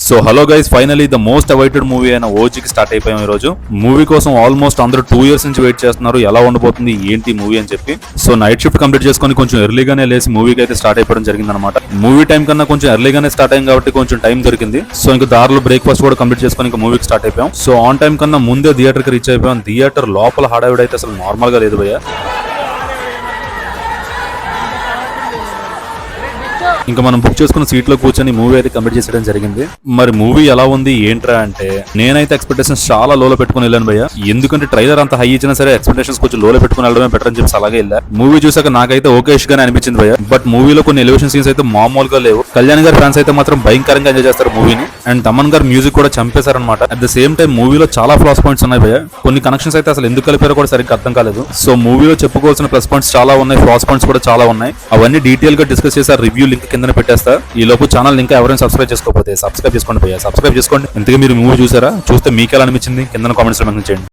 So hello guys, finally the most awaited movie అయిన ఓజీకి start అయిపోయాం. ఈ రోజు మూవీ కోసం ఆల్మోస్ట్ అందరూ 2 years నుంచి వెయిట్ చేస్తున్నారు, ఎలా ఉండబోతుంది ఏంటి మూవీ అని చెప్పి. సో నైట్ షిఫ్ట్ కంప్లీట్ చేసుకొని కొంచెం ఎర్లీగానే లేసి మూవీకి అయితే స్టార్ట్ అయిపోవడం జరిగింది అనమాట. మూవీ టైం కన్నా కొంచెం ఎర్లీగానే స్టార్ట్ అయింది కాబట్టి కొంచెం టైం దొరికింది. సో ఇంకా దారిలో బ్రేక్ఫాస్ట్ కూడా కంప్లీట్ చేసుకొని ఇంకా మూవీకి స్టార్ట్ అయిపోయాం. సో ఆన్ టైం కన్నా ముందే థియేటర్ కి రీచ్ అయిపోయాం. థియేటర్ లోపల హడావిడి అయితే అసలు నార్మల్ గా లేదు భయ్య. ఇంకా మనం బుక్ చేసుకున్న సీట్ లో కూర్చొని మూవీ అయితే కంప్లీట్ చేసేయడం జరిగింది. మరి మూవీ ఎలా ఉంది ఏంట్రా అంటే, నేనైతే ఎక్స్పెక్టేషన్స్ చాలా లోలో పెట్టుకుని వెళ్ళాను భయ్య. ఎందుకంటే ట్రైలర్ అంత హై ఇచ్చినా సరే ఎక్స్పెక్టేషన్స్ కొంచెం లోలో పెట్టుకుని వెళ్ళడమే బెటర్ అని చెప్పి అలాగే వెళ్ళా. మూవీ చూసాక నాకైతే ఓకేష్ గానే అనిపించింది భయ్య. బట్ మూవీలో కొన్ని ఎలివేషన్ సీన్స్ అయితే మామూలుగా లేవు. కళ్యాణ్ గారి ఫ్యాన్స్ అయితే మాత్రం భయంకరంగా ఎంజాయ్ చేస్తారు మూవీని. అండ్ తమన్ గారు మ్యూజిక్ కూడా చంపేశారనమాట. అట్ ద సేమ్ టైం మూవీలో చాలా ప్లస్ పాయింట్స్ ఉన్నాయి భయ్య. కొన్ని కనెక్షన్స్ అయితే అసలు ఎందుకు కలిపారో కూడా సరిగ్గా అర్థం కాలేదు. సో మూవీలో చెప్పుకోవాల్సిన ప్లస్ పాయింట్స్ చాలా ఉన్నాయి, ప్లస్ పాయింట్స్ కూడా చాలా ఉన్నాయి. అవన్నీ డీటెయిల్ గా డిస్కస్ చేసి రివ్యూ లింక్ కింద పెట్టేస్తా. ఈ లోపు ఛానల్ ఇంకా ఎవరైనా సబ్స్క్రైబ్ చేసుకోకపోతే సబ్స్క్రైబ్ చేసుకోండి భయ్య, సబ్స్క్రైబ్ చేసుకోండి. ఇంతకీ మీరు మూవీ చూసారా? చూస్తే మీకు ఎలా అనిపించింది కింద కామెంట్స్ లో మెన్షన్ చేయండి.